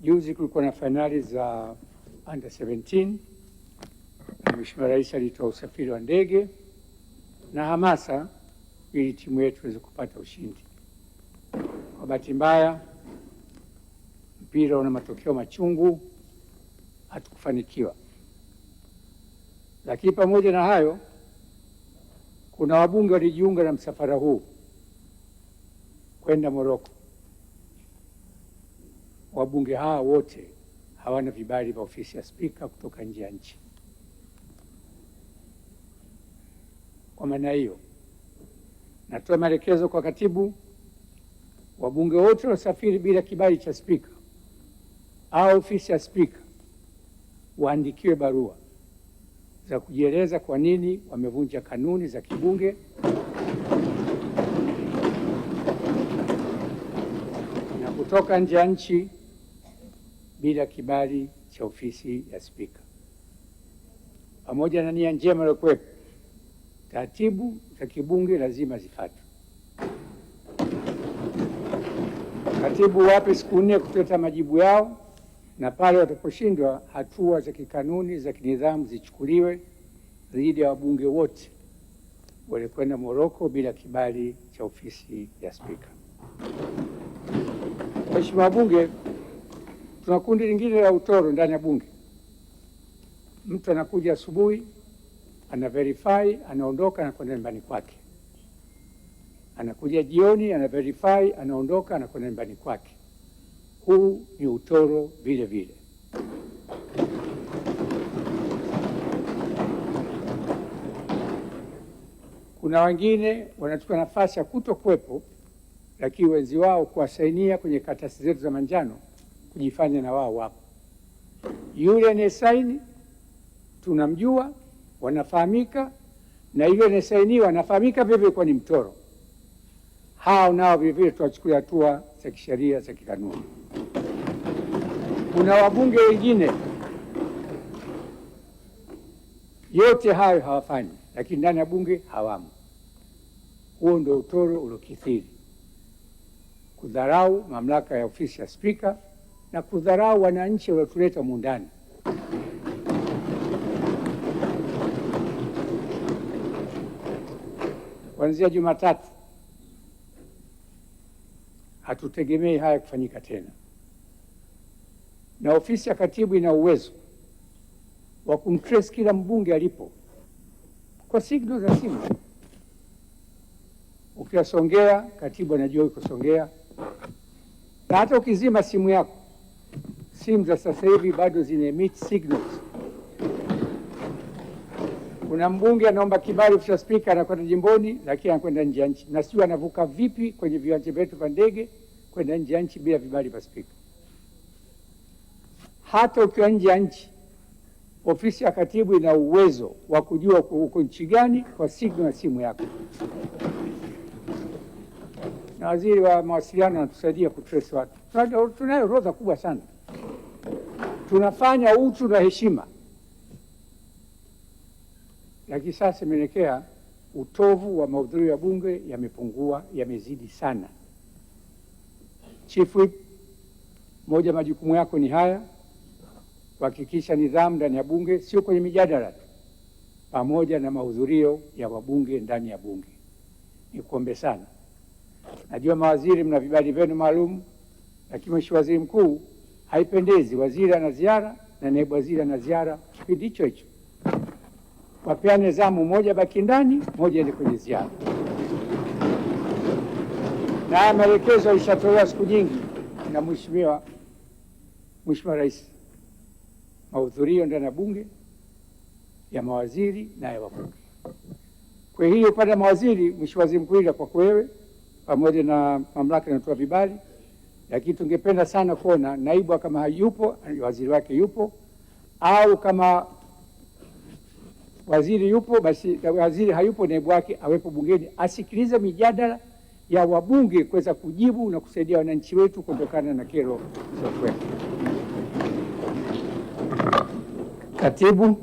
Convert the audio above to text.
Juzi kulikuwa na fainali za under 17 na Mheshimiwa Rais alitoa usafiri wa ndege na hamasa ili timu yetu iweze kupata ushindi. Kwa bahati mbaya, mpira una matokeo machungu, hatukufanikiwa. Lakini pamoja na hayo, kuna wabunge walijiunga na msafara huu kwenda Morocco. Wabunge hawa wote hawana vibali vya ofisi ya Spika kutoka nje ya nchi. Kwa maana hiyo, natoa maelekezo kwa katibu, wabunge wote waliosafiri bila kibali cha Spika au ofisi ya Spika waandikiwe barua za kujieleza kwa nini wamevunja kanuni za kibunge na kutoka nje ya nchi bila kibali cha ofisi ya Spika. Pamoja na nia njema iliyokuwepo, taratibu za kibunge lazima zifuatwe. Katibu wape siku 4 kuleta majibu yao, na pale wataposhindwa, hatua za kikanuni za kinidhamu zichukuliwe dhidi ya wabunge wote walikwenda Morocco bila kibali cha ofisi ya Spika. Mheshimiwa wabunge, tuna kundi lingine la utoro ndani ya bunge. Mtu anakuja asubuhi, ana verify, anaondoka na kwenda nyumbani kwake. Anakuja jioni, ana verify, anaondoka na kwenda nyumbani kwake. Huu ni utoro vile vile. Kuna wengine wanachukua nafasi ya kutokuwepo, lakini wenzi wao kuwasainia kwenye karatasi zetu za manjano kujifanya na wao wapo. Yule anayesaini tunamjua, wanafahamika, na yule anayesainiwa anafahamika vivyo kwa ni mtoro. Hao nao vivyo tuwachukulia hatua za kisheria za kikanuni. Kuna wabunge wengine yote hayo hawafanyi, lakini ndani ya bunge hawamo. Huo ndio utoro uliokithiri, kudharau mamlaka ya ofisi ya Spika na kudharau wananchi waliotuleta humu ndani. Kuanzia Jumatatu hatutegemei haya kufanyika tena, na ofisi ya katibu ina uwezo wa kumtrace kila mbunge alipo kwa signal za simu. Ukiwa Songea, katibu anajua yuko Songea, na hata ukizima simu yako, simu za sasa hivi bado zina emit signals. Kuna mbunge anaomba kibali ofisi ya Spika, anakwenda jimboni, lakini anakwenda nje ya nchi, na sio anavuka vipi kwenye viwanja vyetu vya ndege kwenda nje ya nchi bila vibali vya Spika. Hata ukiwa nje ya nchi, ofisi ya katibu ina uwezo wa kujua uko nchi gani kwa signal ya simu yako, na waziri wa mawasiliano anatusaidia kutrace watu. Tunayo orodha kubwa sana, tunafanya utu na heshima, lakini sasa imeelekea utovu wa mahudhurio ya bunge yamepungua, yamezidi sana. Chief Whip, moja majukumu yako ni haya, kuhakikisha nidhamu ndani ya bunge, sio kwenye mijadala tu, pamoja na mahudhurio ya wabunge ndani ya bunge. Nikuombe sana, najua mawaziri mna vibali vyenu maalum, lakini Mheshimiwa Waziri Mkuu, haipendezi waziri ana ziara na naibu waziri ana ziara kipindi hicho hicho. Wapeane zamu, moja baki ndani, moja ende kwenye ziara. Na haya maelekezo yalishatolewa siku nyingi na Mheshimiwa Rais. Mahudhurio ndani ya bunge ya mawaziri na ya wabunge. Kwa hiyo upande wa mawaziri, Mheshimiwa Waziri Mkuu, ila kwa wewe pamoja na mamlaka inatoa vibali, lakini tungependa sana kuona naibu kama hayupo, waziri wake yupo, au kama waziri yupo, basi waziri hayupo, naibu wake awepo bungeni, asikilize mijadala ya wabunge kuweza kujibu na kusaidia wananchi wetu kutokana na kero za kwetu. Katibu.